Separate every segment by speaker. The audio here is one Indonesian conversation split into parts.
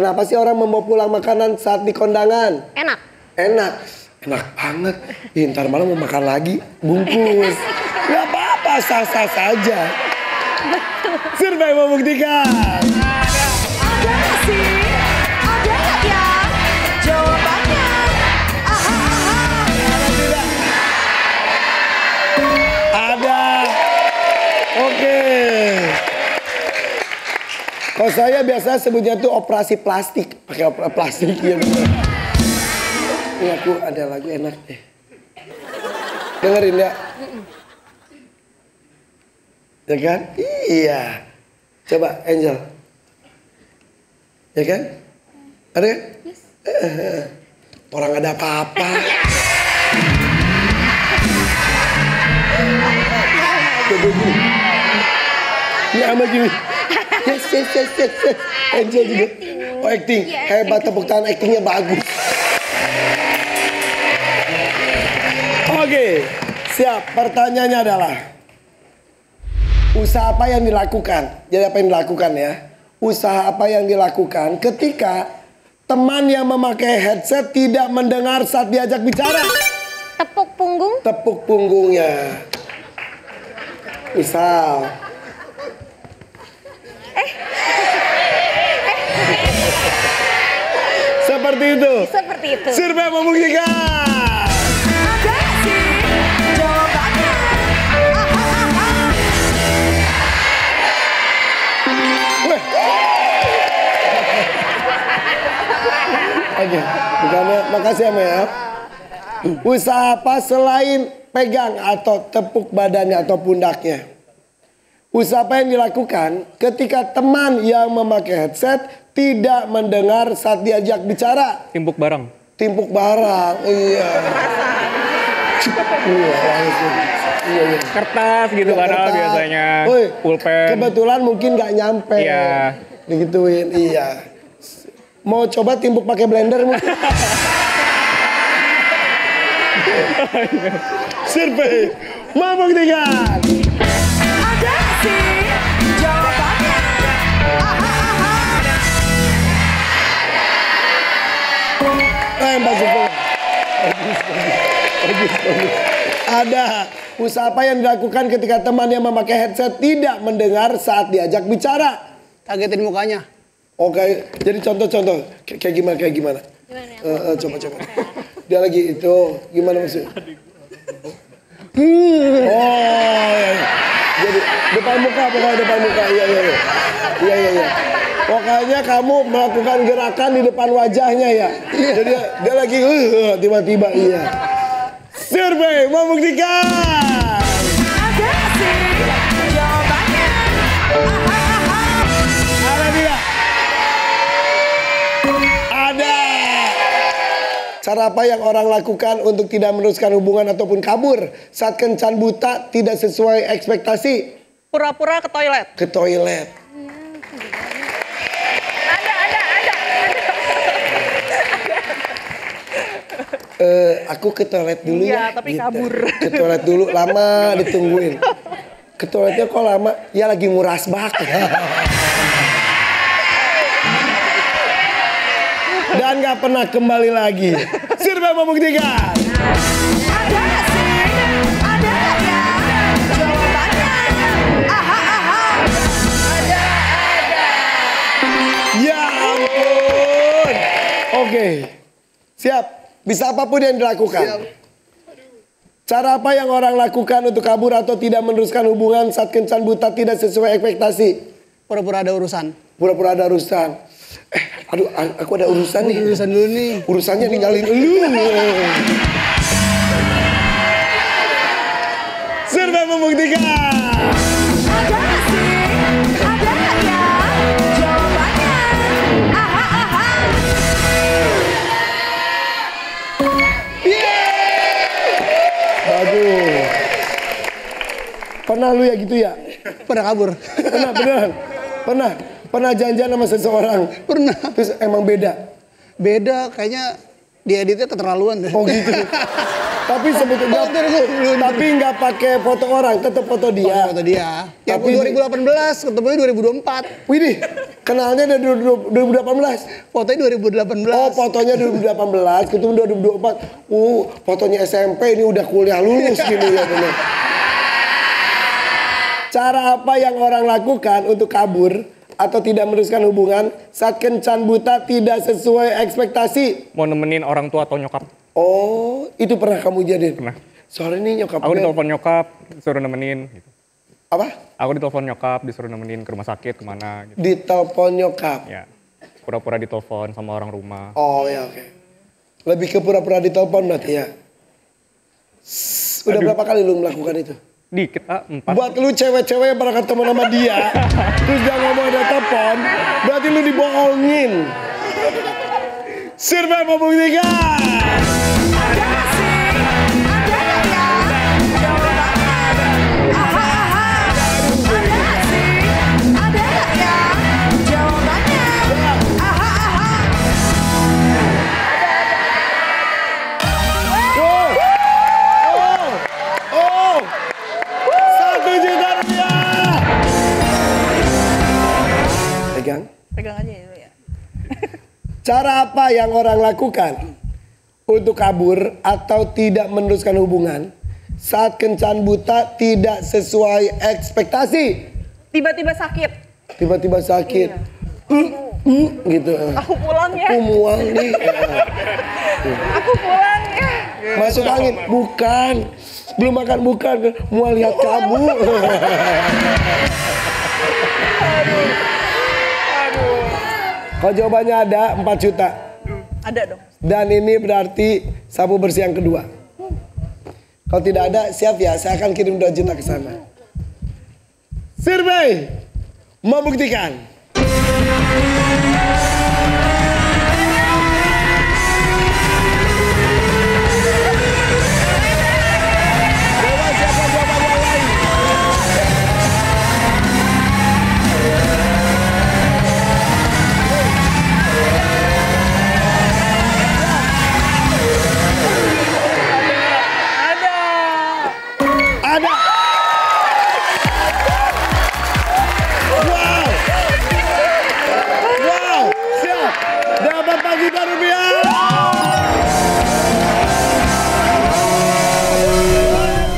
Speaker 1: Kenapa sih orang membawa pulang makanan saat di kondangan?
Speaker 2: Enak.
Speaker 1: Enak. Enak banget. Ih, ntar malam mau makan lagi, bungkus. Gak apa-apa, sah-sah saja.
Speaker 2: Betul.
Speaker 1: Survei membuktikan.
Speaker 3: Ada sih, ada nggak ya jawabannya?
Speaker 1: Ada tidak? Ada. Oke. Kalau saya biasa sebutnya tuh operasi plastik. Pakai plastik ya. Ini aku ada lagu enak deh. Dengerin ya. Ya kan? Iya. Coba Angel. Ya kan? Ada kan? Yes. Orang ada apa-apa. Ini sama gini. Yes. Angel juga. Oh acting. Hebat, tepuk tangan, actingnya bagus. Oke, siap. Pertanyaannya adalah usaha apa yang dilakukan? Jadi apa yang dilakukan ya? Usaha apa yang dilakukan ketika teman yang memakai headset tidak mendengar saat diajak bicara?
Speaker 2: Tepuk punggung.
Speaker 1: Tepuk punggungnya. Misal. Seperti itu.
Speaker 2: Seperti itu.
Speaker 1: Survei membuktikan.
Speaker 3: Ada sih jawabannya.
Speaker 1: Weh. Oke, bukannya makasih ya Mel. Usaha apa selain pegang atau tepuk badannya atau pundaknya? Usaha apa yang dilakukan ketika teman yang memakai headset tidak mendengar saat diajak bicara?
Speaker 4: Timpuk barang.
Speaker 1: Timpuk barang, iya. Iya.
Speaker 4: Kertas gitu padahal
Speaker 1: Kertas.
Speaker 4: biasanya.
Speaker 1: Woi,
Speaker 4: Pulpen.
Speaker 1: kebetulan mungkin nggak nyampe.
Speaker 4: Iya.
Speaker 1: Digituin, iya. Mau coba timpuk pakai blender mungkin? Survei membuktikan.
Speaker 3: Ada sih jawabannya.
Speaker 1: Mbak Survei. Bagus. Ada usaha apa yang dilakukan ketika teman yang memakai headset tidak mendengar saat diajak bicara?
Speaker 5: Kagetin mukanya.
Speaker 1: Oke, jadi contoh-contoh kayak gimana?
Speaker 2: Gimana ya?
Speaker 1: Coba. Dia lagi itu gimana maksudnya? Iya. Jadi depan muka, pokoknya depan muka. Iya. Pokoknya kamu melakukan gerakan di depan wajahnya ya. Jadi dia lagi tiba-tiba iya. Survei membuktikan.
Speaker 3: Ada sih jawabannya.
Speaker 1: Ada tidak? Ada. Cara apa yang orang lakukan untuk tidak meneruskan hubungan ataupun kabur saat kencan buta tidak sesuai ekspektasi?
Speaker 5: Pura-pura ke toilet.
Speaker 1: Ke toilet. Aku ke toilet dulu ya.
Speaker 5: Iya, tapi kabur.
Speaker 1: Ke toilet dulu, lama ditungguin. Ke toiletnya kok lama? Ya lagi nguras bak. Dan gak pernah kembali lagi. Survei membuktikan.
Speaker 3: Ada sih, ada ya jawabannya.
Speaker 1: Ya ampun. Oke. Siap. Bisa apapun yang dilakukan.
Speaker 5: Siap.
Speaker 1: Cara apa yang orang lakukan untuk kabur atau tidak meneruskan hubungan saat kencan buta tidak sesuai ekspektasi?
Speaker 5: Pura-pura ada urusan.
Speaker 1: Pura-pura ada urusan. Aduh, aku ada urusan nih.
Speaker 5: Urusan dulu nih.
Speaker 1: Urusannya ninggalin elu. Survei membuktikan.
Speaker 3: Ada sih, ada ya jawabannya.
Speaker 1: Bagus. Pernah lu ya gitu ya?
Speaker 5: Pernah kabur.
Speaker 1: Pernah, beneran? Pernah janjian sama seseorang?
Speaker 5: Pernah.
Speaker 1: Terus emang beda?
Speaker 5: Beda, kayaknya dieditnya keterlaluan deh.
Speaker 1: Oh gitu. Tapi sebetulnya tapi nggak pakai foto orang, tetap foto dia.
Speaker 5: Foto dia. Ya,
Speaker 1: Tapi
Speaker 5: 2018, ketemunya 2024.
Speaker 1: Widih, kenalnya dari 2018.
Speaker 5: Fotonya 2018.
Speaker 1: Oh, fotonya 2018, ketemu 2024. Fotonya SMP ini udah kuliah lulus gini ya benar. Cara apa yang orang lakukan untuk kabur atau tidak meneruskan hubungan saat kencan buta tidak sesuai ekspektasi?
Speaker 4: Mau nemenin orang tua atau nyokap.
Speaker 1: Oh, itu pernah kamu jadiin?
Speaker 4: Pernah.
Speaker 1: Soalnya ini nyokap
Speaker 4: Aku
Speaker 1: gue-
Speaker 4: ditelepon nyokap, disuruh nemenin. Gitu.
Speaker 1: Apa?
Speaker 4: Aku ditelepon nyokap, disuruh nemenin ke rumah sakit, kemana gitu.
Speaker 1: Ditelepon nyokap.
Speaker 4: Ya, pura-pura ditelepon sama orang rumah.
Speaker 1: Oh ya oke. Lebih ke pura-pura ditelepon berarti ya. Udah berapa kali lu melakukan itu?
Speaker 4: Dikit, 4.
Speaker 1: Buat lu cewek-cewek yang pernah ketemu sama dia, terus dia ngomong ada telepon, berarti lu dibohongin. Survei membuktikan.
Speaker 3: Ada sih, ada ya jawabannya. Aha, aha. Ada sih, ada ya jawabannya. Aha, aha.
Speaker 1: Oh, 1 juta rupiah. Pegang.
Speaker 5: Pegang aja ya.
Speaker 1: Cara apa yang orang lakukan untuk kabur atau tidak meneruskan hubungan saat kencan buta tidak sesuai ekspektasi?
Speaker 5: Tiba-tiba sakit.
Speaker 1: Tiba-tiba sakit. Gitu.
Speaker 5: Aku pulang ya.
Speaker 1: Mual nih.
Speaker 5: Aku pulang ya.
Speaker 1: Masuk angin. Bukan. Belum makan bukan. Mual lihat kamu. Kalau jawabannya ada 4 juta.
Speaker 5: Ada dong.
Speaker 1: Dan ini berarti sapu bersih yang kedua. Kalau tidak ada, siap ya. Saya akan kirim 2 juta ke sana. Survei membuktikan. Coba siapa jawaban yang lain? Ada. Wow. Wow. Siap. Dapat 4 juta rupiah.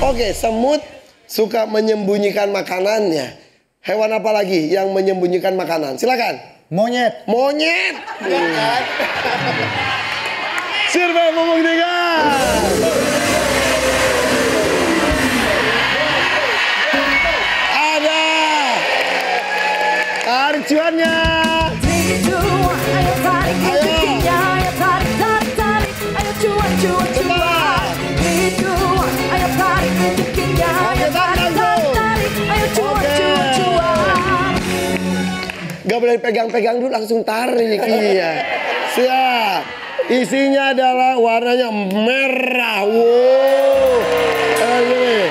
Speaker 1: Oke, semut suka menyembunyikan makanannya. Hewan apa lagi yang menyembunyikan makanan? Silakan.
Speaker 5: Monyet.
Speaker 1: Monyet. Survei membuktikan. Ada. Tarik cuannya.
Speaker 3: Itu, ayo tarik rezekinya, ayo tarik, tarik, tarik. Ayo cuan, cuan, cuan. Itu, ayo tarik rezekinya, ayo tarik, tarik, tarik. Ayo cuan,
Speaker 1: Oke.
Speaker 3: cuan, cuan.
Speaker 1: Gak boleh pegang-pegang dulu langsung tarik. Iya. Siap. Isinya adalah warnanya merah. Wow. Oke.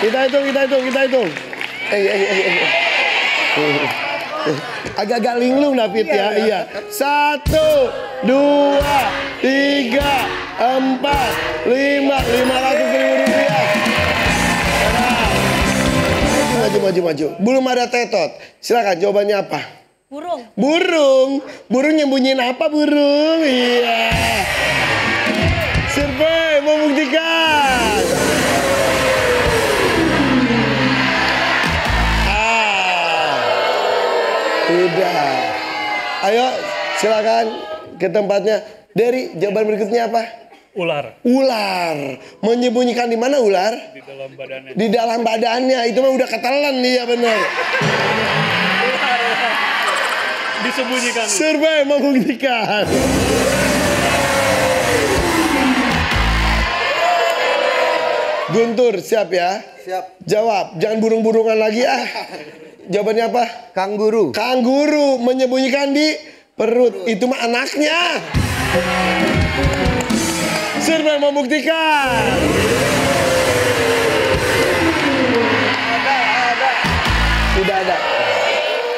Speaker 1: Kita hitung. Agak-agak linglung David ya. Iya. 1, 2, 3, 4, 5. 500.000 rupiah. Maju. Belum ada tetot. Silakan jawabannya apa?
Speaker 2: Burung.
Speaker 1: Burung nyembunyiin apa burung? Iya. Survei membuktikan. Udah. Ayo silakan ke tempatnya. Dari jawaban berikutnya apa?
Speaker 6: Ular
Speaker 1: Ular. Menyembunyikan di mana ular?
Speaker 6: di dalam badannya.
Speaker 1: Di dalam badannya. Itu mah udah ketelan dia bener.
Speaker 6: Disembunyikan.
Speaker 1: Survei membuktikan. Guntur, siap ya?
Speaker 5: Siap.
Speaker 1: Jawab, jangan burung-burungan lagi ah. Jawabannya apa?
Speaker 5: Kangguru.
Speaker 1: Kangguru menyembunyikan di perut. Itu mah anaknya. Survei membuktikan. Tidak ada.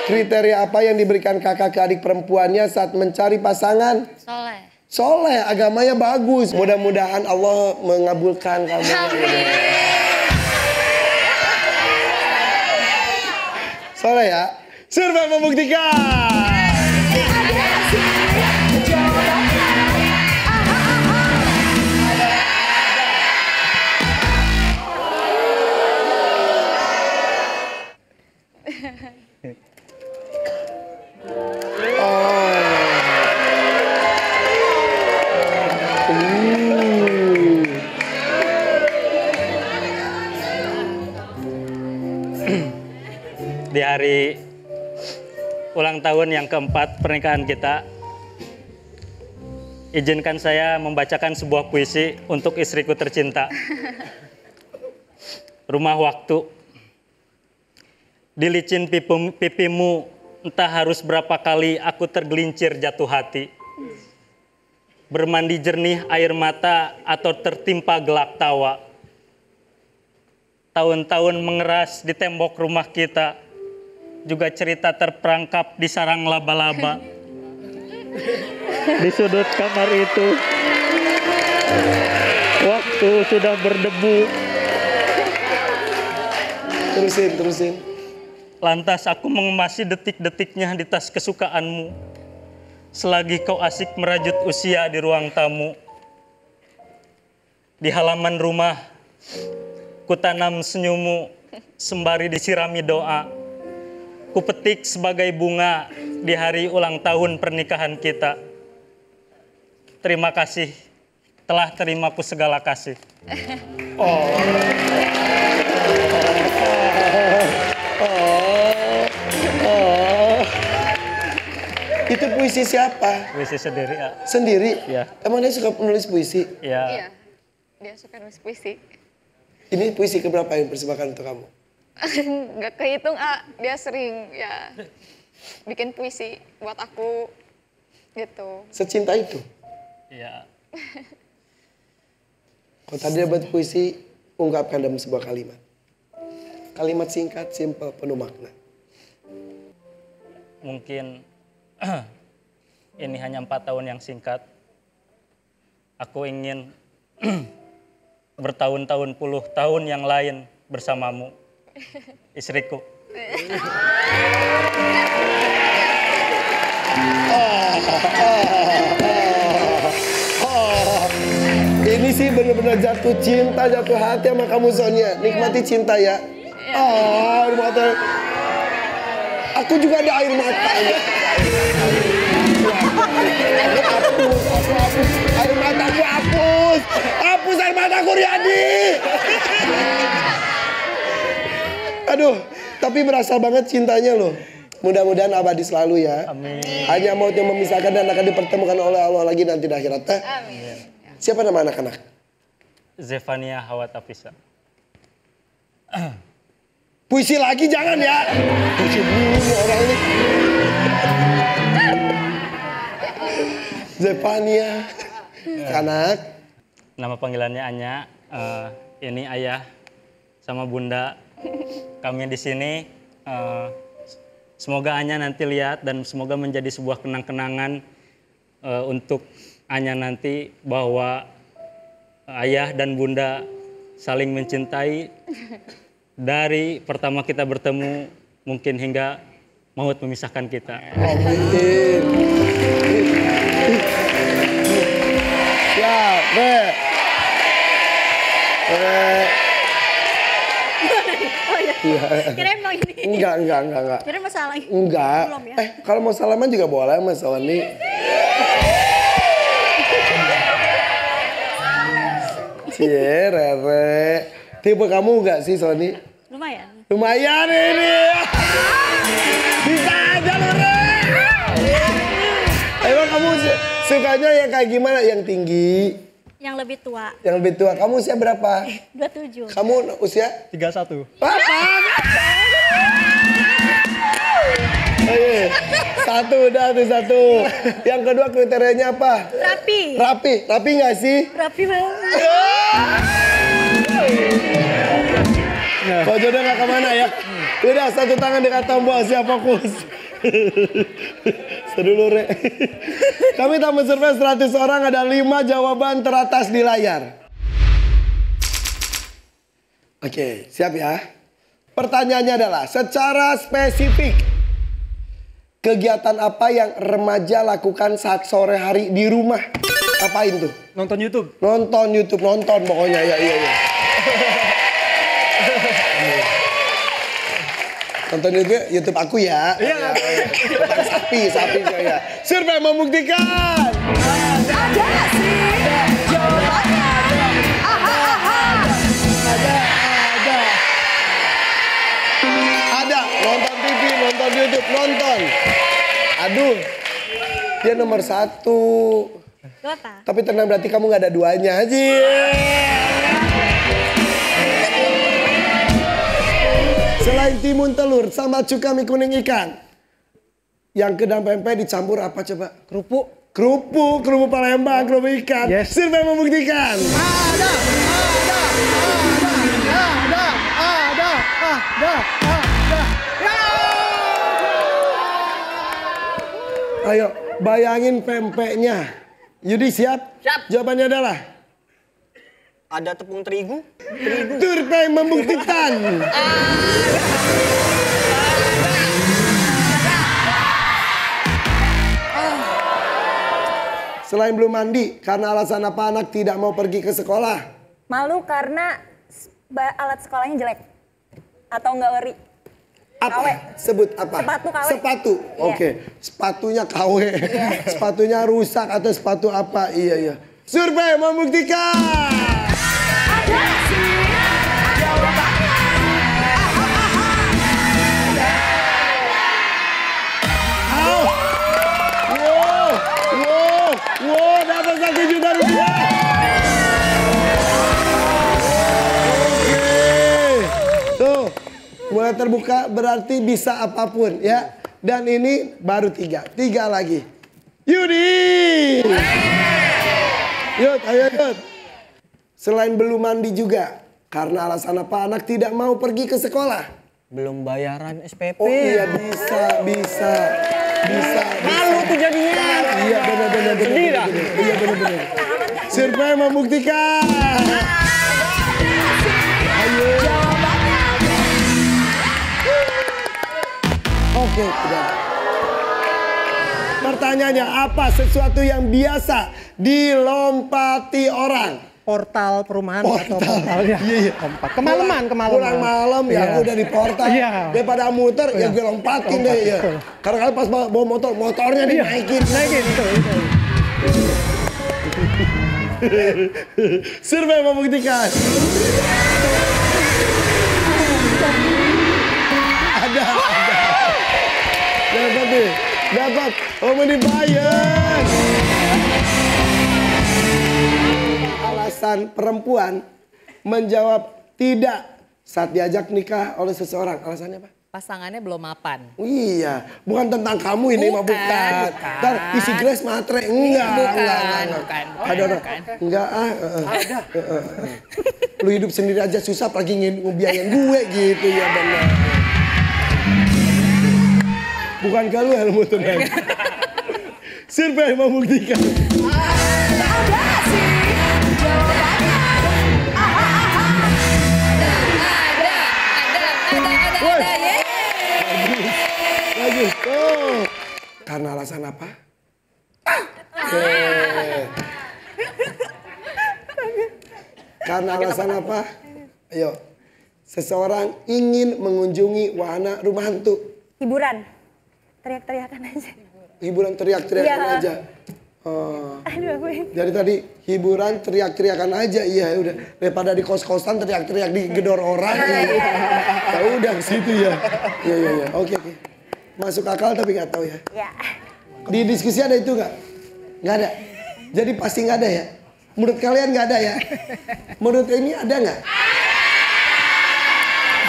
Speaker 1: Kriteria apa yang diberikan kakak ke adik perempuannya saat mencari pasangan?
Speaker 2: Soleh.
Speaker 1: Soleh, agamanya bagus. Mudah-mudahan Allah mengabulkan kamu. Soleh ya. Survei membuktikan.
Speaker 7: Di hari ulang tahun yang keempat pernikahan kita, izinkan saya membacakan sebuah puisi untuk istriku tercinta. Rumah waktu. Di licin pipimu, entah harus berapa kali aku tergelincir jatuh hati. Bermandi jernih air mata atau tertimpa gelak tawa. Tahun-tahun mengeras di tembok rumah kita, juga cerita terperangkap di sarang laba-laba. Di sudut kamar itu, waktu sudah berdebu.
Speaker 1: Terusin.
Speaker 7: Lantas aku mengemasi detik-detiknya di tas kesukaanmu. Selagi kau asik merajut usia di ruang tamu. Di halaman rumah, kutanam senyummu sembari disirami doa. Kupetik sebagai bunga di hari ulang tahun pernikahan kita. Terima kasih telah terimaku segala kasih.
Speaker 1: Itu puisi siapa?
Speaker 7: Puisi sendiri ya.
Speaker 1: Sendiri?
Speaker 7: Iya.
Speaker 1: Emang dia suka menulis puisi?
Speaker 7: Ya.
Speaker 2: Iya, dia suka nulis puisi.
Speaker 1: Ini puisi keberapa yang persembahkan untuk kamu?
Speaker 2: Nggak kehitung, dia sering ya bikin puisi buat aku gitu.
Speaker 1: Secinta itu?
Speaker 7: Iya.
Speaker 1: Kalau tadi dia buat puisi, ungkapkan dalam sebuah kalimat. Kalimat singkat, simpel, penuh makna.
Speaker 7: Mungkin ini hanya 4 tahun yang singkat. Aku ingin bertahun-tahun puluh tahun yang lain bersamamu, istriku.
Speaker 1: Ini sih benar-benar jatuh cinta, jatuh hati sama kamu Sonia. Nikmati cinta ya. Air mata. Aku juga ada air mata. Hapus. Air mataku hapus. Hapus air mataku Riyadi. Aduh, tapi berasa banget cintanya loh. Mudah-mudahan abadi selalu ya.
Speaker 7: Amin.
Speaker 1: Hanya maut yang memisahkan dan akan dipertemukan oleh Allah lagi nanti di akhirat.
Speaker 2: Amin.
Speaker 1: Siapa nama anak-anak?
Speaker 7: Zefania Hawatafisa.
Speaker 1: Puisi lagi jangan ya. Puisi dulu orang ini. Zefania. Anak.
Speaker 7: Nama panggilannya Anya. Ini ayah sama bunda. Kami di sini. Semoga Anya nanti lihat dan semoga menjadi sebuah kenang-kenangan untuk Anya nanti bahwa ayah dan bunda saling mencintai. Dari pertama kita bertemu mungkin hingga maut memisahkan kita.
Speaker 1: Amin. Ya, Be.
Speaker 2: Oh iya.
Speaker 1: Iya.
Speaker 2: Kirain mau ini.
Speaker 1: Enggak.
Speaker 2: Kirain masalah lagi.
Speaker 1: Enggak.
Speaker 2: Belum ya?
Speaker 1: Kalau mau salaman juga boleh Mas Sony. Cie, Rere. Tipe kamu enggak sih Sony?
Speaker 2: Lumayan.
Speaker 1: Lumayan ini. Bisa aja lu, Re. Emang kamu sukanya yang kayak gimana? Yang tinggi?
Speaker 2: Yang lebih tua.
Speaker 1: Yang lebih tua? Kamu usia berapa?
Speaker 2: 27.
Speaker 1: Kamu usia?
Speaker 7: 31.
Speaker 1: Apa? Oke, satu. Yang kedua kriterianya apa?
Speaker 2: Rapi.
Speaker 1: Rapi nggak sih?
Speaker 2: Rapi banget.
Speaker 1: Kalau jodoh nggak kemana ya? Udah satu tangan dekat tombol, siap fokus. Sedulure. Kami tak mensurvei 100 orang, ada 5 jawaban teratas di layar. Oke, siap ya. Pertanyaannya adalah, secara spesifik, kegiatan apa yang remaja lakukan saat sore hari di rumah? Apain tuh?
Speaker 6: Nonton YouTube.
Speaker 1: Nonton YouTube, nonton pokoknya. Ya, iya. Nonton YouTube aku ya. Iya. Sapi saya. Survei membuktikan.
Speaker 3: Ada sih jawabannya.
Speaker 1: Ada. Nonton TV, nonton YouTube, nonton. Aduh. Dia nomor 1.
Speaker 2: Itu apa?
Speaker 1: Tapi tenang, berarti kamu gak ada duanya aja. Selain timun telur sama cuka mie kuning ikan, yang ke dalam pempek dicampur apa coba? Kerupuk Palembang, kerupuk ikan.
Speaker 6: Yes.
Speaker 1: Survei membuktikan. Ayo, bayangin pempeknya. Yudi siap?
Speaker 5: Siap.
Speaker 1: Jawabannya adalah
Speaker 5: Ada tepung terigu.
Speaker 1: survei membuktikan. Selain belum mandi, karena alasan apa anak tidak mau pergi ke sekolah?
Speaker 8: Malu karena alat sekolahnya jelek. Atau nggak ori.
Speaker 1: Apa?
Speaker 8: KW.
Speaker 1: Sebut apa?
Speaker 8: Sepatu KW.
Speaker 1: Sepatu.
Speaker 8: Iya.
Speaker 1: Oke. Sepatunya KW. Sepatunya rusak atau sepatu apa? Iya. Survei membuktikan.
Speaker 3: Ada sih jawabannya.
Speaker 1: Wow, dapat 1 juta rupiah. Oke. Tuh, mulai terbuka berarti bisa apapun ya. Dan ini baru 3 lagi. Yudi. Yud, ayo Yud. Selain belum mandi juga, karena alasan apa anak tidak mau pergi ke sekolah?
Speaker 5: Belum bayaran SPP.
Speaker 1: Oh iya, bisa.
Speaker 5: Malu tuh jadinya.
Speaker 1: Iya benar. Iya benar. Survei membuktikan. Ayo. Oke, udah. Pertanyaannya, apa sesuatu yang biasa dilompati orang?
Speaker 9: Portal perumahan atau portal ya.
Speaker 1: Iya.
Speaker 9: Kemalaman.
Speaker 1: Pulang malam ya
Speaker 9: Iya.
Speaker 1: udah di portal.
Speaker 9: Iya.
Speaker 1: Daripada muter ya gue lompatin deh ya.
Speaker 9: betul.
Speaker 1: Karena pas bawa motornya dinaikin.
Speaker 9: Betul.
Speaker 1: Survei membuktikan. Ada. Dapat. Oh, dibayar. Alasan perempuan menjawab tidak saat diajak nikah oleh seseorang. Alasannya apa?
Speaker 10: Pasangannya belum mapan.
Speaker 1: Oh, iya, bukan tentang kamu ini, mah bukan. Ntar isi Grace matre, enggak. Enggak. Lu hidup sendiri aja susah, apalagi ngebiayain gue gitu ya benar. Bukan kalau ilmu tuh kan. Survei membuktikan.
Speaker 3: Ada sih jawabannya.
Speaker 10: Ada.
Speaker 1: Bagus. Oh. Karena alasan apa? Karena alasan apa? Ayo. Seseorang ingin mengunjungi wahana rumah hantu.
Speaker 8: Hiburan. Teriak-teriakan aja.
Speaker 1: Hiburan teriak-teriakan
Speaker 8: Iya.
Speaker 1: aja. Oh.
Speaker 8: Aduh aku.
Speaker 1: Jadi tadi hiburan teriak-teriakan aja, iya udah. Daripada di kos-kosan teriak-teriak digedor orang. Ya udah ke situ ya. Iya. Oke. Masuk akal tapi nggak tahu ya.
Speaker 8: Ya.
Speaker 1: Di diskusi ada itu nggak? Nggak ada. Jadi pasti nggak ada ya. Menurut kalian nggak ada ya? Menurut ini ada nggak?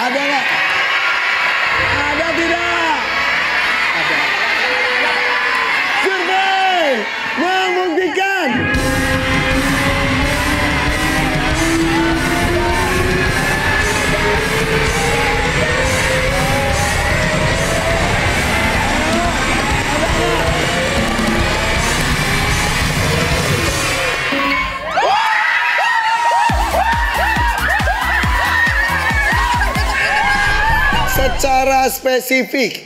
Speaker 1: Ada nggak? Ada tidak? Ada. Survei membuktikan. Secara spesifik,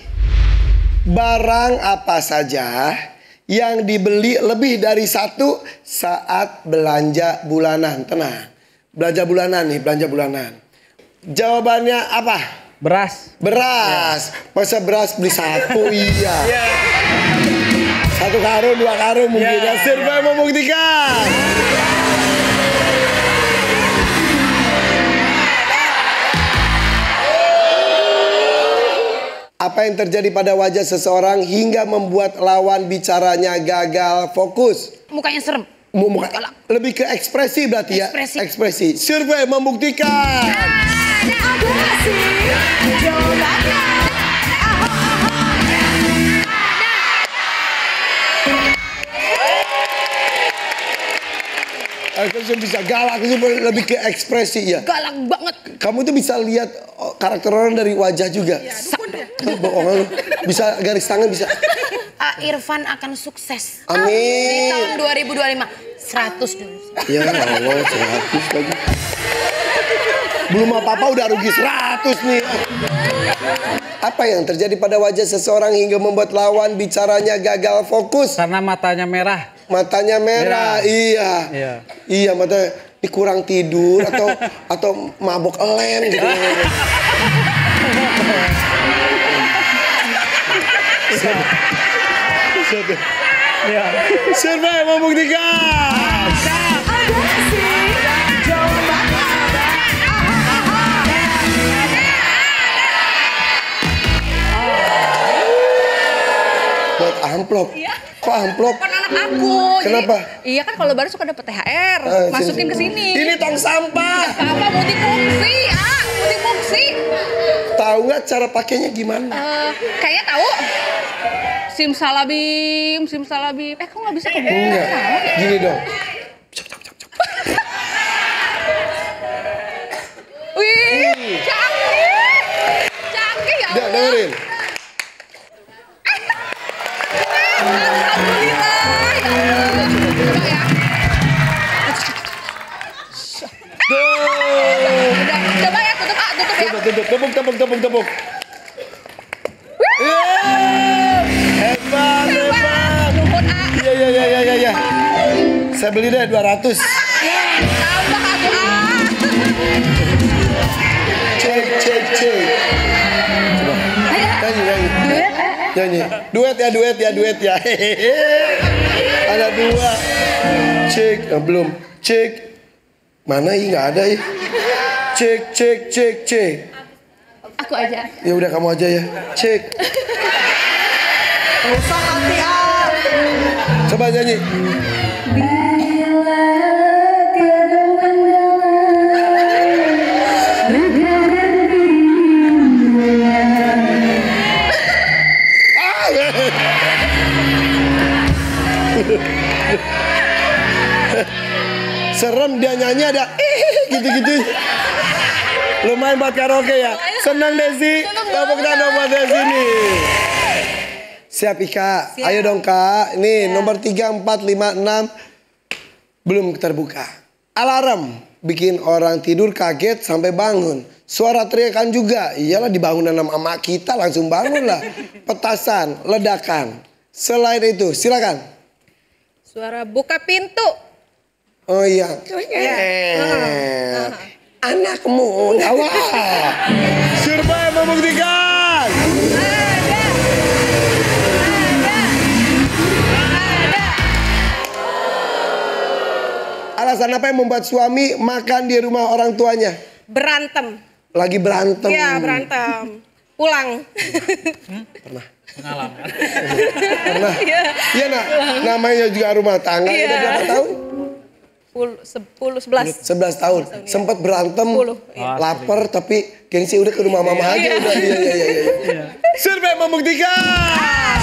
Speaker 1: barang apa saja yang dibeli lebih dari satu saat belanja bulanan? Tenang, belanja bulanan nih, belanja bulanan. Jawabannya apa?
Speaker 5: Beras.
Speaker 1: Beras. Masa beras beli satu? Iya. Satu karung, dua karung mungkin. Ya, survei membuktikan. Apa yang terjadi pada wajah seseorang hingga membuat lawan bicaranya gagal fokus?
Speaker 10: Mukanya serem.
Speaker 1: Lebih ke ekspresi berarti ya? Ekspresi. Survei membuktikan. Aku bisa galak, lebih ke ekspresi ya.
Speaker 10: Galak banget.
Speaker 1: Kamu tuh bisa lihat karakter orang dari wajah juga. Bohong, bisa garis tangan bisa.
Speaker 10: Irfan akan sukses.
Speaker 1: Amin.
Speaker 10: Di tahun 2025 100 dulu.
Speaker 1: Ya Allah 100 lagi. Belum apa-apa udah rugi 100 nih. Apa yang terjadi pada wajah seseorang hingga membuat lawan bicaranya gagal fokus?
Speaker 5: Karena matanya merah.
Speaker 1: Matanya merah, iya. Iya, matanya ini kurang tidur atau mabok lem gitu. Survei membuktikan. Buat amplop. Kok amplop?
Speaker 10: Kan anak aku.
Speaker 1: Kenapa?
Speaker 10: Iya kan kalau baru suka dapet THR. Masukin ke sini.
Speaker 1: Ini tong sampah.
Speaker 10: Apa mau dikungsi? Mau dikungsi.
Speaker 1: Tahu nggak cara pakainya gimana?
Speaker 10: Kayaknya tahu. Simsalabim. Kok nggak bisa ke bawah?
Speaker 1: Enggak. Gini dong.
Speaker 10: Wih, canggih ya Allah.
Speaker 1: Dengerin.
Speaker 10: Coba ya, tutup ya.
Speaker 1: Tepuk. Hebat. Iya. Saya beli deh 200.
Speaker 10: Tambah atuh
Speaker 1: Cek. Coba. Nyanyi. Duet ya. Ada dua. Cek. Belum. Cek. Mana ini nggak ada ya? Cek.
Speaker 10: Aku aja.
Speaker 1: Ya udah kamu aja ya. Cek. Coba nyanyi. Serem dia nyanyi ada gitu-gitu. Lumayan buat karaoke ya. Senang Desi. Tepuk tangan buat Desi nih. Siap Ika. Ayo dong Kak. Nih nomor 3, 4, 5, 6. Belum terbuka. Alarm. Bikin orang tidur kaget sampai bangun. Suara teriakan juga. Iyalah di bangunan sama kita langsung bangun lah. Petasan. Ledakan. Selain itu silakan.
Speaker 10: Suara buka pintu.
Speaker 1: Oh iya. Anakmu awal. Survei membuktikan. Alasan apa yang membuat suami makan di rumah orang tuanya?
Speaker 10: Berantem.
Speaker 1: Lagi berantem.
Speaker 10: Iya, berantem. Pulang.
Speaker 1: Pernah.
Speaker 6: Pengalaman.
Speaker 1: Pernah. Iya nak. Namanya juga rumah tangga. Udah berapa tahun?
Speaker 10: 11
Speaker 1: tahun. Sempat berantem, lapar tapi gengsi udah ke rumah mama aja udah. Iya. Survei membuktikan.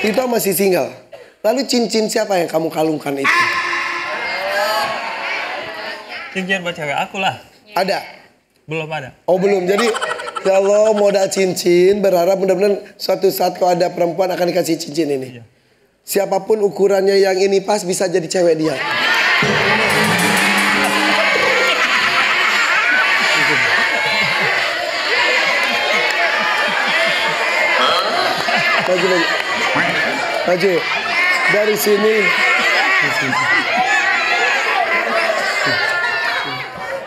Speaker 1: Tito masih single. Lalu cincin siapa yang kamu kalungkan itu?
Speaker 6: Cincin buat cewek aku lah.
Speaker 1: Ada?
Speaker 6: Belum ada.
Speaker 1: Oh belum. Jadi ya Allah modal cincin berharap mudah-mudahan suatu saat kalau ada perempuan akan dikasih cincin ini. Siapapun ukurannya yang ini pas bisa jadi cewek dia. Maju, maju. Maju. Dari sini.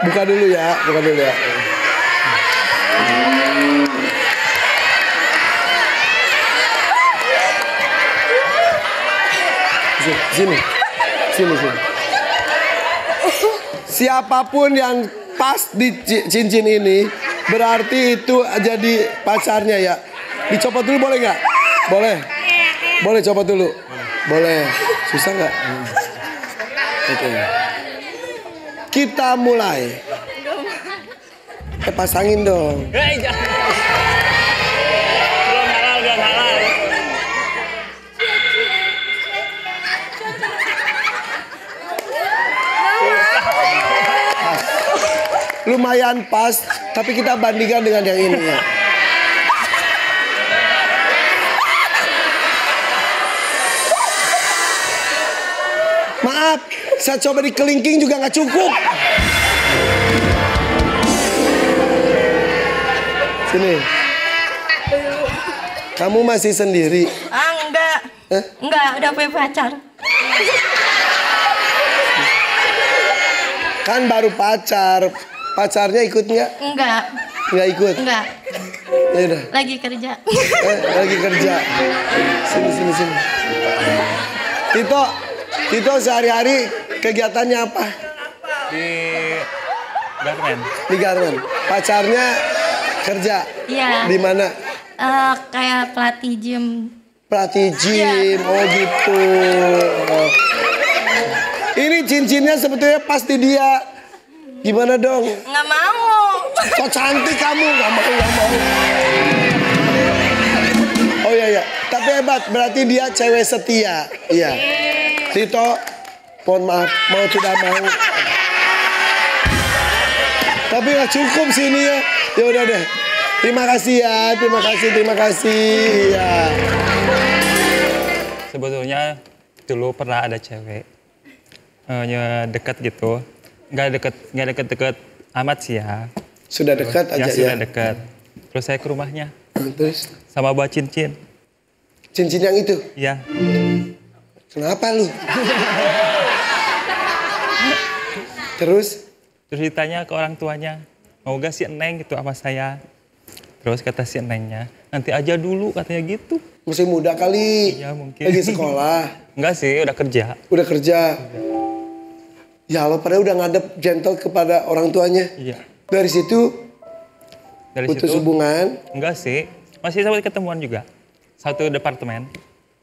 Speaker 1: Buka dulu ya, buka dulu ya. Sini. Sini. Siapapun yang pas di cincin ini berarti itu jadi pacarnya ya. Dicopot dulu boleh nggak? Boleh. Boleh copot dulu. Boleh. Susah nggak? Oke. Kita mulai. Pasangin dong.
Speaker 6: Jangan. Belum halal.
Speaker 1: Lumayan pas, tapi kita bandingkan dengan yang ini ya. Maaf, saya coba di kelingking juga nggak cukup. Sini. Kamu masih sendiri?
Speaker 8: Enggak. Enggak, udah punya pacar.
Speaker 1: Kan baru pacar. Pacarnya ikut nggak?
Speaker 8: Enggak.
Speaker 1: Nggak ikut?
Speaker 8: Enggak.
Speaker 1: Ya udah.
Speaker 8: Lagi kerja.
Speaker 1: Lagi kerja. Sini. Tito sehari-hari kegiatannya apa?
Speaker 6: Di garmen.
Speaker 1: Di garmen. Pacarnya kerja?
Speaker 8: Iya.
Speaker 1: Di mana?
Speaker 8: Kayak pelatih gym.
Speaker 1: Pelatih gym. Oh gitu. Ini cincinnya sebetulnya pasti dia. Gimana dong?
Speaker 8: Nggak mau.
Speaker 1: So cantik kamu, nggak mau. Oh iya. Tapi hebat, berarti dia cewek setia. Iya. Tito, mohon maaf, mau tidak mau. Tapi nggak cukup sini ya. Ya udah deh. Terima kasih ya, terima kasih. Ya.
Speaker 6: Sebetulnya dulu pernah ada cewek dekat gitu. Nggak deket amat sih ya.
Speaker 1: Sudah dekat aja ya?
Speaker 6: Sudah dekat. Terus saya ke rumahnya.
Speaker 1: Terus?
Speaker 6: Sama bawa cincin.
Speaker 1: Cincin yang itu?
Speaker 6: Iya.
Speaker 1: Kenapa lu? Terus
Speaker 6: ditanya ke orang tuanya, mau gak si Neng gitu sama saya? Terus kata si Nengnya, nanti aja dulu katanya gitu.
Speaker 1: Masih muda kali.
Speaker 6: Iya mungkin.
Speaker 1: Lagi sekolah.
Speaker 6: Enggak sih, udah kerja.
Speaker 1: Udah kerja. Ya Allah, padahal udah ngadep gentle kepada orang tuanya.
Speaker 6: Iya.
Speaker 1: Dari situ putus hubungan.
Speaker 6: Enggak sih, masih sampai ketemuan juga. Satu departemen.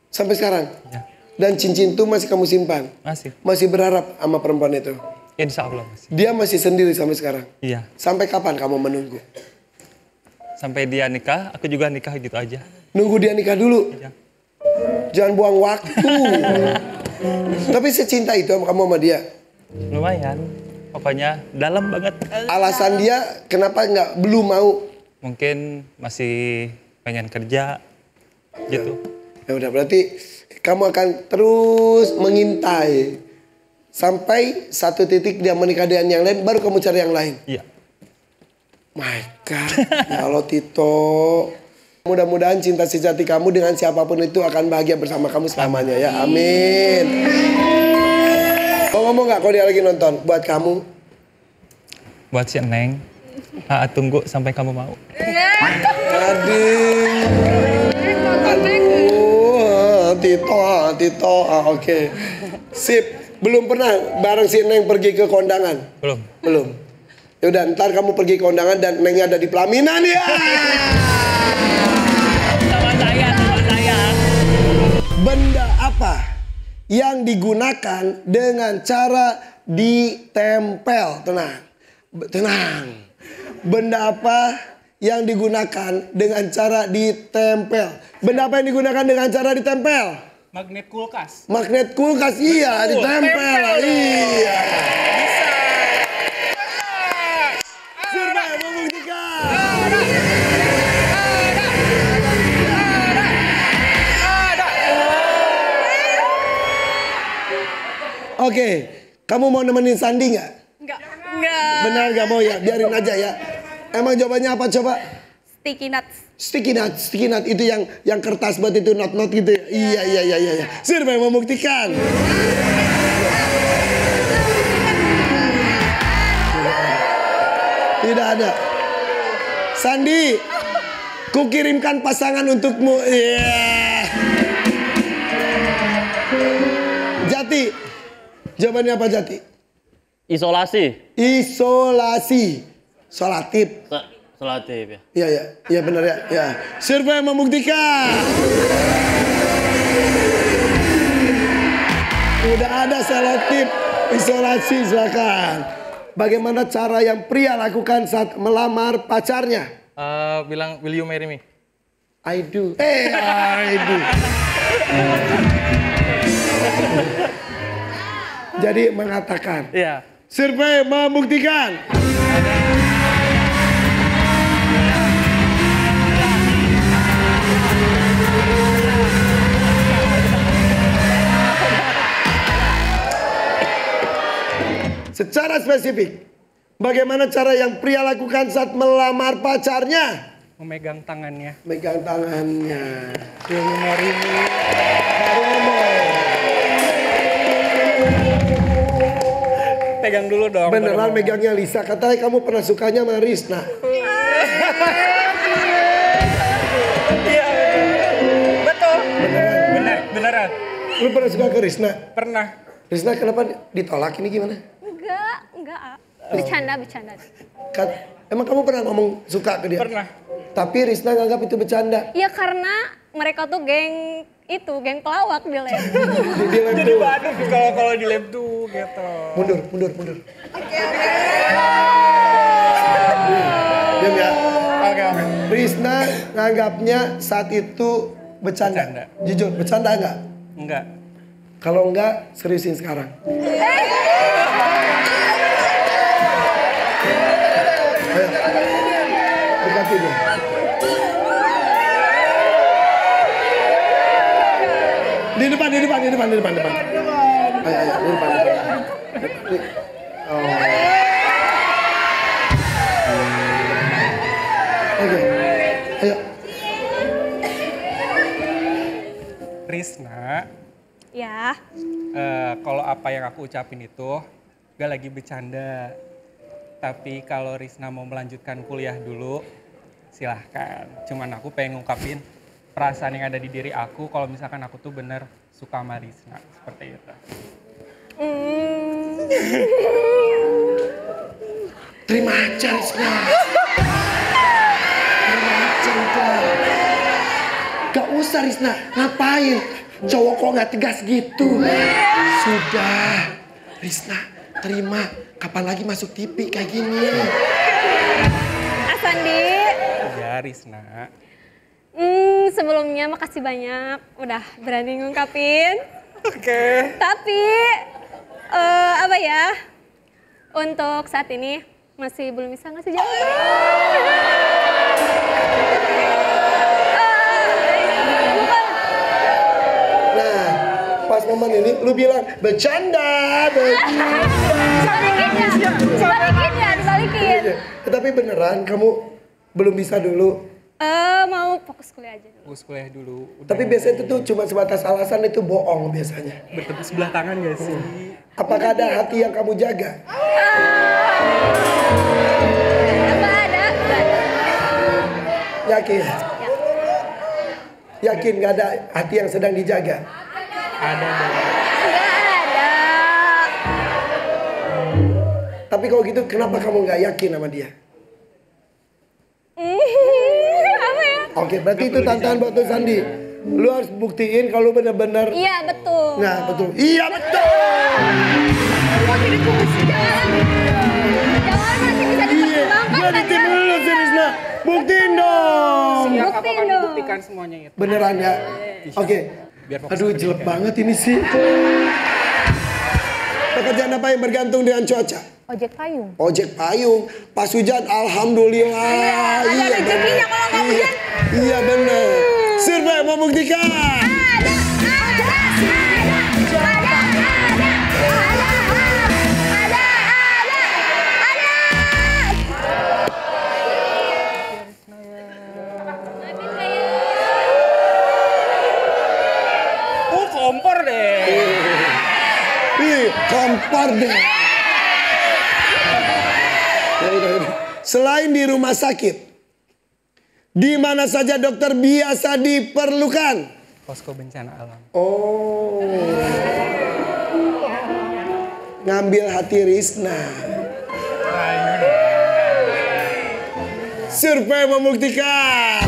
Speaker 1: Sampai sekarang?
Speaker 6: Ya.
Speaker 1: Dan cincin itu masih kamu simpan?
Speaker 6: Masih.
Speaker 1: Masih berharap sama perempuan itu?
Speaker 6: Insya Allah masih.
Speaker 1: Dia masih sendiri sampai sekarang?
Speaker 6: Iya.
Speaker 1: Sampai kapan kamu menunggu?
Speaker 6: Sampai dia nikah, aku juga nikah gitu aja.
Speaker 1: Nunggu dia nikah dulu?
Speaker 6: Iya.
Speaker 1: Jangan buang waktu. Tapi secinta itu kamu sama dia?
Speaker 6: Lumayan, pokoknya dalam banget.
Speaker 1: Alasan dia kenapa belum mau?
Speaker 6: Mungkin masih pengen kerja, gitu.
Speaker 1: Ya udah, berarti kamu akan terus mengintai sampai satu titik dia menikah dengan yang lain, baru kamu cari yang lain.
Speaker 6: Iya.
Speaker 1: My God, ya Allah Tito. Mudah-mudahan cinta sejati kamu dengan siapapun itu akan bahagia bersama kamu selamanya ya. Amin. Mau ngomong nggak kalau dia lagi nonton? Buat kamu?
Speaker 6: Buat si Neng, tunggu sampai kamu mau.
Speaker 1: Aduh, Tito, oke. Sip, belum pernah bareng si Neng pergi ke kondangan? Belum. Yaudah, ntar kamu pergi ke kondangan dan Nengnya ada di pelaminan ya.
Speaker 6: Sama saya.
Speaker 1: Benda apa yang digunakan dengan cara ditempel? Tenang. Benda apa yang digunakan dengan cara ditempel? Benda apa yang digunakan dengan cara ditempel?
Speaker 5: Magnet kulkas.
Speaker 1: Magnet kulkas, iya, ditempel. Iya. Survei membuktikan. Oke, kamu mau nemenin Sandi nggak?
Speaker 10: Enggak.
Speaker 1: Benar nggak mau ya? Biarin aja ya. Emang jawabannya apa coba?
Speaker 10: Sticky nuts.
Speaker 1: Sticky nut itu yang kertas buat itu not gitu ya. Iya. Survei membuktikan. Tidak ada. Sandi, kukirimkan pasangan untukmu. Iya. Jati, jawabannya apa Jati?
Speaker 11: Isolasi.
Speaker 1: Solatif.
Speaker 11: Solatif ya.
Speaker 1: Iya benar ya. Ya. Survei membuktikan. Udah ada solatif, isolasi silakan. Bagaimana cara yang pria lakukan saat melamar pacarnya?
Speaker 5: Bilang, will you marry me?
Speaker 1: I do. I do. Jadi mengatakan.
Speaker 5: Iya.
Speaker 1: Survei membuktikan. Secara spesifik, bagaimana cara yang pria lakukan saat melamar pacarnya?
Speaker 5: Memegang tangannya.
Speaker 1: Megang tangannya.
Speaker 5: Will you marry me?
Speaker 1: Baru ngomong.
Speaker 5: Pegang dulu dong.
Speaker 1: Beneran megangnya Lisa. Katanya kamu pernah sukanya sama Rizna.
Speaker 5: Iya. Betul. Beneran.
Speaker 1: Lu pernah suka ke Rizna?
Speaker 5: Pernah.
Speaker 1: Rizna kenapa ditolak ini gimana?
Speaker 2: Enggak. Bercanda.
Speaker 1: Emang kamu pernah ngomong suka ke dia?
Speaker 5: Pernah.
Speaker 1: Tapi Rizna nganggap itu bercanda.
Speaker 2: Ya karena mereka tuh geng pelawak di lab.
Speaker 1: Di lab
Speaker 5: Jadi
Speaker 1: tuh.
Speaker 5: waduh kalau di lab tuh gitu.
Speaker 1: Mundur. Diam ya.
Speaker 5: Oke.
Speaker 1: Rizna nganggapnya saat itu bercanda. Jujur, bercanda enggak?
Speaker 5: Enggak.
Speaker 1: Kalau enggak, seriusin sekarang. Ayo. Dekati dia. Di depan. Ayo, di depan. Oh. Oke. Ayo.
Speaker 5: Rizna,
Speaker 2: Ya.
Speaker 5: kalau apa yang aku ucapin itu gak lagi bercanda. Tapi kalau Rizna mau melanjutkan kuliah dulu, silahkan. Cuman aku pengen ngungkapin perasaan yang ada di diri aku kalau misalkan aku tuh bener suka sama Rizna. Seperti itu.
Speaker 1: Terima aja Rizna. Gak usah Rizna, ngapain? Cowok kok gak tegas gitu? Sudah, Rizna, terima. Kapan lagi masuk TV kayak gini?
Speaker 2: Asandi.
Speaker 5: Ya Rizna.
Speaker 2: Sebelumnya makasih banyak udah berani ngungkapin.
Speaker 5: Oke.
Speaker 2: Tapi apa ya? Untuk saat ini masih belum bisa ngasih jawaban.
Speaker 1: Nah, pas momen ini lu bilang bercanda.
Speaker 2: Dibalikin.
Speaker 1: Tapi beneran kamu belum bisa dulu.
Speaker 2: Mau fokus kuliah aja dulu.
Speaker 5: Fokus kuliah dulu.
Speaker 1: Tapi biasanya itu tuh cuma sebatas alasan, itu bohong biasanya.
Speaker 5: Bertepuk sebelah tangan gak sih?
Speaker 1: Apakah ada hati yang kamu jaga?
Speaker 2: Ada.
Speaker 1: Yakin? Yakin gak ada hati yang sedang dijaga?
Speaker 5: Ada.
Speaker 1: Tapi kalau gitu kenapa kamu gak yakin sama dia?
Speaker 2: Apa ya?
Speaker 1: Oke, berarti itu tantangan buat tuh Sandi. Lu harus buktiin kalau benar-benar.
Speaker 2: Iya betul.
Speaker 1: Nah betul. Iya betul.
Speaker 2: Jangan masih bisa dipertimbangkan
Speaker 1: Gua di tim
Speaker 2: kan,
Speaker 1: lu sih Rizna. Buktiin dong.
Speaker 5: Siap, aku
Speaker 2: Buktiin
Speaker 5: akan
Speaker 2: dong.
Speaker 5: buktikan semuanya itu.
Speaker 1: Beneran ya? Oke.
Speaker 5: Biar fokus
Speaker 1: Aduh
Speaker 5: ke
Speaker 1: jelek
Speaker 5: pendidikan.
Speaker 1: banget ini sih. Pekerjaan apa yang bergantung dengan cuaca?
Speaker 8: Ojek payung.
Speaker 1: Ojek payung. Pas hujan alhamdulillah.
Speaker 2: Ada rezekinya kalau nggak hujan.
Speaker 1: Iya bener. Survei membuktikan.
Speaker 2: Ada.
Speaker 5: Oh, kompor deh.
Speaker 1: Kompor deh. Selain di rumah sakit, di mana saja dokter biasa diperlukan?
Speaker 5: Posko bencana alam.
Speaker 1: Oh. Ngambil hati Risna. Survei membuktikan.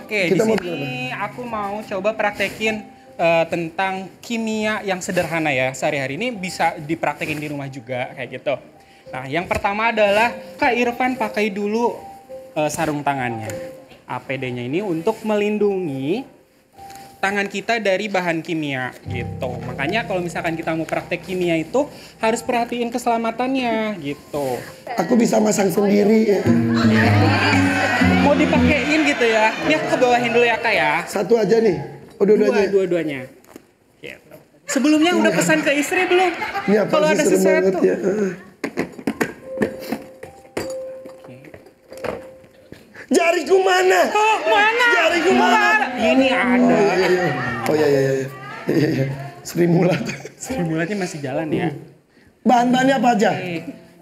Speaker 5: Oke, di sini aku mau coba praktekin tentang kimia yang sederhana ya. Sehari-hari ini bisa dipraktekin di rumah juga kayak gitu. Nah, yang pertama adalah Kak Irfan pakai dulu sarung tangannya. APD-nya ini untuk melindungi tangan kita dari bahan kimia gitu. Makanya kalau misalkan kita mau praktek kimia itu harus perhatiin keselamatannya gitu.
Speaker 1: Aku bisa masang sendiri.
Speaker 5: Mau dipakein gitu ya. Ini aku kebawahin dulu ya Kak ya.
Speaker 1: Satu aja nih. Oh,
Speaker 5: dua-duanya. Gitu. Sebelumnya udah pesan ke istri belum? Kalau ada sesuatu.
Speaker 1: Ya. Jariku mana?
Speaker 5: Oh, mana?
Speaker 1: Jariku mana?
Speaker 5: Ini ada.
Speaker 1: Oh iya. Sri Mulat.
Speaker 5: Sri Mulatnya masih jalan ya.
Speaker 1: Bahan-bahannya apa aja?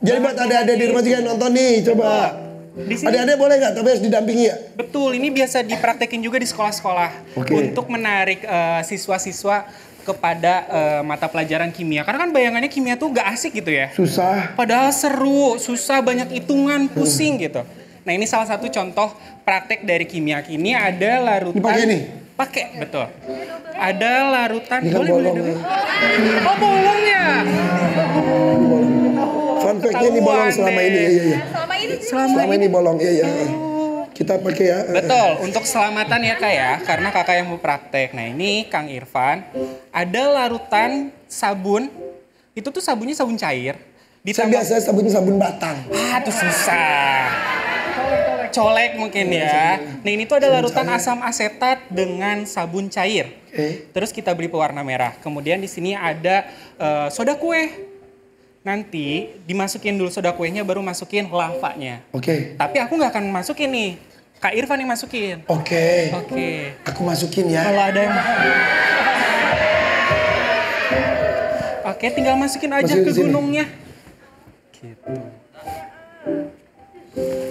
Speaker 1: Jadi buat adik-adik di rumah juga yang nonton nih, coba. Adik-adik boleh nggak? Tapi harus didampingi ya?
Speaker 5: Betul, ini biasa dipraktekin juga di sekolah-sekolah. Untuk menarik siswa-siswa kepada mata pelajaran kimia. Karena kan bayangannya kimia tuh gak asik gitu ya.
Speaker 1: Susah.
Speaker 5: Padahal seru, susah, banyak hitungan, pusing gitu. Nah ini salah satu contoh praktek dari kimia. Ini ada larutan.
Speaker 1: Dipakai nih?
Speaker 5: Pakai, betul. Ada larutan.
Speaker 1: Ini kan bolong.
Speaker 5: Oh bolongnya.
Speaker 1: Fun fact-nya ini bolong selama ini. Iya. Selama ini bolong. Iya. Kita pakai ya.
Speaker 5: Betul, untuk keselamatan ya Kak ya. Karena kakak yang mau praktek. Nah ini Kang Irfan. Ada larutan sabun. Itu tuh sabunnya sabun cair.
Speaker 1: Saya biasanya sabunnya sabun batang.
Speaker 5: Itu susah. Colek mungkin ya. Nah ini tuh ada larutan asam asetat dengan sabun cair. Terus kita beli pewarna merah. Kemudian di sini ada soda kue. Nanti dimasukin dulu soda kuenya baru masukin lavanya. Tapi aku nggak akan masukin nih. Kak Irfan yang masukin.
Speaker 1: Oke. Aku masukin ya.
Speaker 5: Kalau ada yang... Oke, tinggal masukin aja ke gunungnya. Gitu.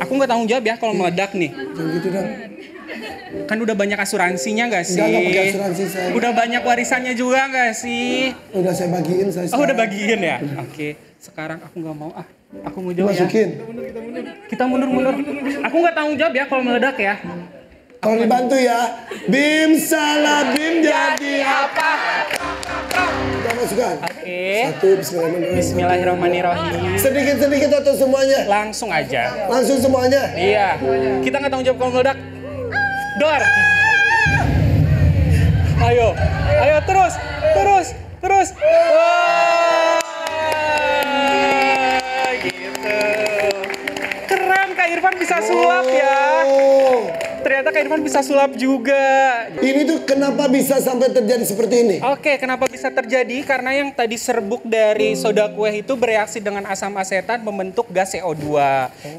Speaker 5: Aku nggak tanggung jawab ya kalau meledak nih.
Speaker 1: Jangan gitu dong.
Speaker 5: Kan udah banyak asuransinya nggak sih?
Speaker 1: Enggak pakai asuransi saya.
Speaker 5: Udah banyak warisannya juga nggak sih?
Speaker 1: Udah saya bagiin.
Speaker 5: Oh udah bagiin ya? Oke. Sekarang aku nggak mau Aku mau jawab
Speaker 1: masukin.
Speaker 5: Ya. Kita mundur. Aku nggak tanggung jawab ya kalau meledak ya.
Speaker 1: Kalau dibantu ya. Bim salah bim jadi apa? Kita masukkan.
Speaker 5: Oke.
Speaker 1: Satu,
Speaker 5: Bismillahirrahmanirrahim.
Speaker 1: Sedikit atau semuanya?
Speaker 5: Langsung aja.
Speaker 1: Langsung semuanya?
Speaker 5: Iya. Kita nggak tanggung jawab kalau meledak. Dor. Ayo terus. Wah. Gitu. Keren Kak Irfan bisa sulap ya. Ternyata Kak Irfan bisa sulap juga.
Speaker 1: Ini tuh kenapa bisa sampai terjadi seperti ini?
Speaker 5: Oke, kenapa bisa terjadi? Karena yang tadi serbuk dari soda kue itu bereaksi dengan asam asetat membentuk gas CO2.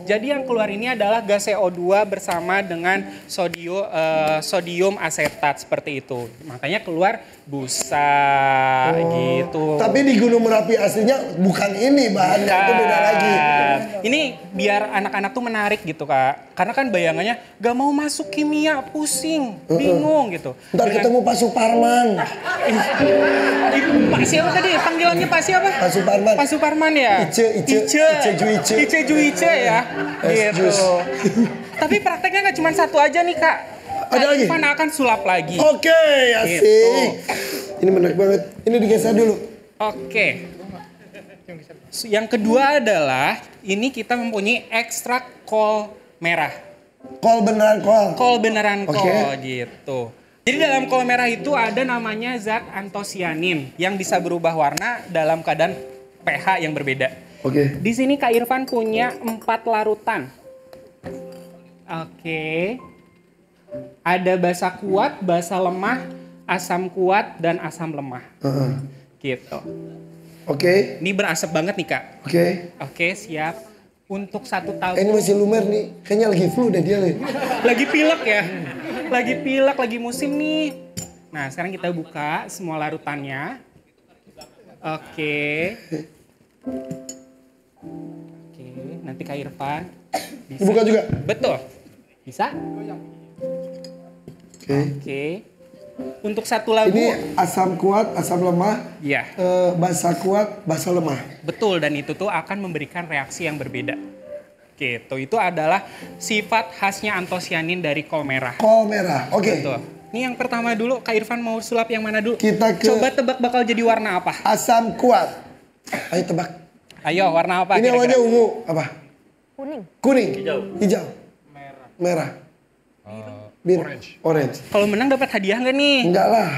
Speaker 5: Jadi yang keluar ini adalah gas CO2 bersama dengan sodium asetat seperti itu. Makanya keluar busa gitu.
Speaker 1: Tapi di Gunung Merapi aslinya bukan ini bahannya, itu beda lagi.
Speaker 5: Ini biar anak-anak tuh menarik gitu Kak. Karena kan bayangannya gak mau masuk kimia, pusing, bingung gitu.
Speaker 1: Ntar ketemu Pak Suparman.
Speaker 5: Pak siapa tadi? Panggilannya Pak siapa?
Speaker 1: Pak Suparman.
Speaker 5: Pak Suparman ya? Ice Juice ya? Gitu. Tapi prakteknya gak cuma satu aja nih Kak.
Speaker 1: Ada lagi?
Speaker 5: Irfan akan sulap lagi.
Speaker 1: Oke, asik. Gitu. Ini menarik banget. Ini digeser dulu.
Speaker 5: Oke. Yang kedua adalah, ini kita mempunyai ekstrak kol merah.
Speaker 1: Kol beneran kol?
Speaker 5: Kol beneran kol, gitu. Jadi dalam kol merah itu ada namanya zat antosianin yang bisa berubah warna dalam keadaan pH yang berbeda. Di sini Kak Irfan punya 4 larutan. Ada basa kuat, basa lemah, asam kuat, dan asam lemah. Gitu.
Speaker 1: Oke.
Speaker 5: Ini berasap banget nih Kak.
Speaker 1: Oke.
Speaker 5: Oke, siap. Untuk 1 tabung.
Speaker 1: Ini masih lumer nih. Kayaknya lagi flu deh dia nih.
Speaker 5: Lagi pilek ya. Lagi pilek, lagi musim nih. Nah, sekarang kita buka semua larutannya. Oke. Oke, nanti Kak Irfan. Bisa.
Speaker 1: Dibuka juga?
Speaker 5: Betul. Bisa?
Speaker 1: Oke.
Speaker 5: Oke. Untuk 1 lagu.
Speaker 1: Ini asam kuat, asam lemah.
Speaker 5: Iya.
Speaker 1: Basa kuat, basa lemah.
Speaker 5: Betul, dan itu tuh akan memberikan reaksi yang berbeda. Gitu, itu adalah sifat khasnya antosianin dari kol merah.
Speaker 1: Kol merah, oke.
Speaker 5: Betul. Ini yang pertama dulu, Kak Irfan mau sulap yang mana dulu?
Speaker 1: Kita ke...
Speaker 5: Coba tebak bakal jadi warna apa?
Speaker 1: Asam kuat. Ayo tebak.
Speaker 5: Ayo, warna apa?
Speaker 1: Ini
Speaker 5: kira-kira?
Speaker 1: awalnya ungu, apa?
Speaker 8: Kuning.
Speaker 1: Kuning.
Speaker 11: Hijau.
Speaker 1: Hijau. Merah. Biru. Orange.
Speaker 5: Kalau menang dapat hadiah nggak nih?
Speaker 1: Enggak lah.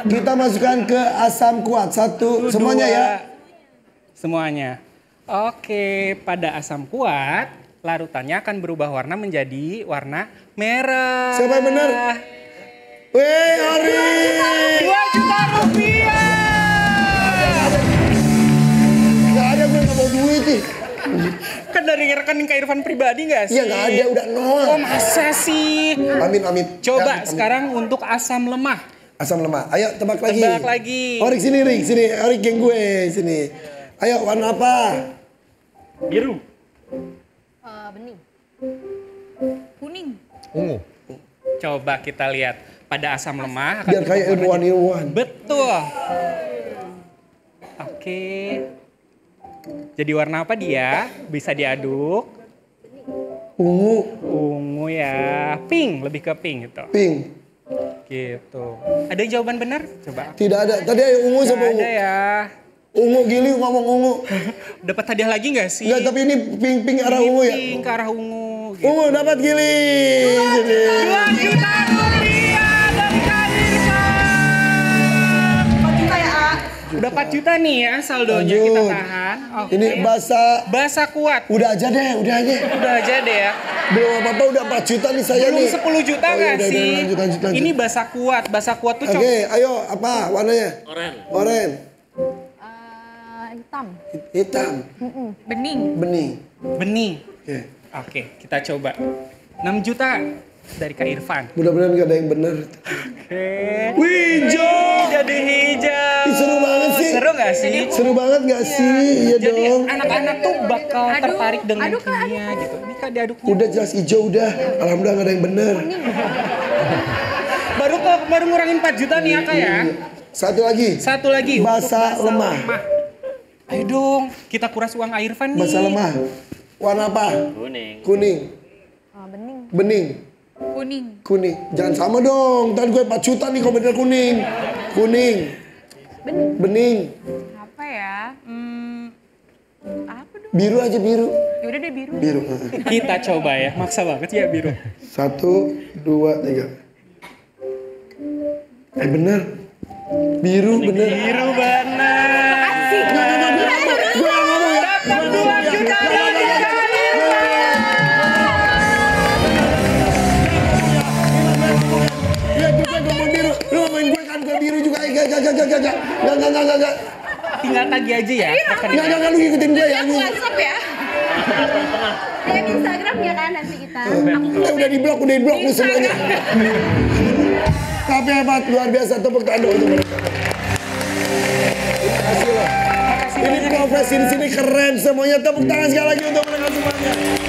Speaker 1: Kita masukkan ke asam kuat. 1, semuanya ya.
Speaker 5: Semuanya. Oke, pada asam kuat, larutannya akan berubah warna menjadi warna merah.
Speaker 1: Siapa yang benar? Weh, Ari!
Speaker 5: 2 juta rupiah!
Speaker 1: Gak ada, gue gak mau duit nih.
Speaker 5: Kan dari rekening Kak Irfan pribadi gak sih?
Speaker 1: Iya gak ada, udah nol.
Speaker 5: Oh masa sih?
Speaker 1: Amin.
Speaker 5: Coba
Speaker 1: Ya, amin.
Speaker 5: sekarang untuk asam lemah.
Speaker 1: Asam lemah. Ayo tebak lagi.
Speaker 5: Tebak lagi.
Speaker 1: Orik sini, Rik. Sini. Orik geng gue. Sini. Ayo, warna apa?
Speaker 11: Biru.
Speaker 10: Bening. Kuning.
Speaker 4: Ungu.
Speaker 5: Coba kita lihat. Pada asam lemah akan
Speaker 1: Biar kayak ilmuwan-ilmuwan.
Speaker 5: Betul. Oke. Jadi warna apa dia? Bisa diaduk.
Speaker 1: Ungu.
Speaker 5: Ungu ya. Pink, lebih ke pink gitu.
Speaker 1: Pink.
Speaker 5: Gitu. Ada jawaban benar? Coba.
Speaker 1: Tidak ada. Tadi ayo ungu sama ungu.
Speaker 5: Ada ya.
Speaker 1: Ungu, Gili ngomong ungu.
Speaker 5: Dapat hadiah lagi nggak sih?
Speaker 1: Enggak, tapi ini pink arah ungu ya.
Speaker 5: Pink ke arah ungu. Gitu.
Speaker 1: Ungu dapat Gili.
Speaker 5: 2 juta rupiah dari Kak Irfan.
Speaker 10: 4 juta ya, A.
Speaker 5: Udah 4 juta nih ya saldonya
Speaker 1: Lanjut.
Speaker 5: kita tahan. Oke.
Speaker 1: Ini
Speaker 5: Basa kuat.
Speaker 1: Udah aja deh, udah aja.
Speaker 5: Udah aja deh ya.
Speaker 1: Belum apa-apa udah 4 juta nih saya
Speaker 5: Belum
Speaker 1: nih.
Speaker 5: 10 juta
Speaker 1: Oh,
Speaker 5: nggak
Speaker 1: iya, udah,
Speaker 5: sih?
Speaker 1: lanjut.
Speaker 5: Ini basa kuat. Basa kuat tuh
Speaker 1: Oke, ayo apa warnanya? Oren.
Speaker 8: Hitam.
Speaker 1: Hitam.
Speaker 10: Bening.
Speaker 1: Bening.
Speaker 5: bening.
Speaker 1: Oke.
Speaker 5: Oke, kita coba. 6 juta dari Kak Irfan.
Speaker 1: Mudah-mudahan gak ada yang benar.
Speaker 5: Oke.
Speaker 1: Hijau.
Speaker 5: Jadi hijau.
Speaker 1: Ih, seru banget sih.
Speaker 5: Seru gak sih?
Speaker 1: Seru banget gak sih? Iya
Speaker 5: Jadi
Speaker 1: dong.
Speaker 5: anak-anak tuh bakal tertarik dengan kimia gitu. Ini Kak diaduknya.
Speaker 1: Udah jelas hijau udah. Alhamdulillah gak ada yang benar.
Speaker 5: Baru ngurangin 4 juta nih ya Kak ya.
Speaker 1: Satu lagi.
Speaker 5: Satu lagi.
Speaker 1: Basa
Speaker 5: untuk
Speaker 1: lemah.
Speaker 5: Ayo dong, kita kuras uang Irfan nih.
Speaker 1: Basa lemah. Warna apa?
Speaker 11: Kuning.
Speaker 1: Kuning.
Speaker 8: Bening.
Speaker 1: Bening.
Speaker 10: Kuning.
Speaker 1: Kuning. Jangan sama dong. Tadi gue 4 juta nih kalau bener kuning. Kuning. Bening.
Speaker 10: Apa ya? Apa dong?
Speaker 1: Biru aja biru.
Speaker 10: Yaudah deh biru.
Speaker 1: Biru.
Speaker 5: Kita coba ya, maksa banget ya biru.
Speaker 1: 1, 2, 3. Bener. Biru bener.
Speaker 5: Biru benar.
Speaker 1: Gue yang ngomong ya.
Speaker 5: Dapat 2 juta dari
Speaker 1: Ya gue ngomong biru. Lu ngomongin gue kan gue biru juga. Enggak.
Speaker 5: Tinggal tagih aja ya.
Speaker 1: Enggak lu ikutin gue ya.
Speaker 10: WhatsApp ya?
Speaker 2: DM Instagram ya kan nanti kita.
Speaker 1: Udah di blok lu semuanya. Tapi hebat, luar biasa. Tepuk tangan untuk mereka. Terima kasih loh. Ini profesi di sini keren semuanya. Tepuk tangan sekali lagi untuk mereka semuanya.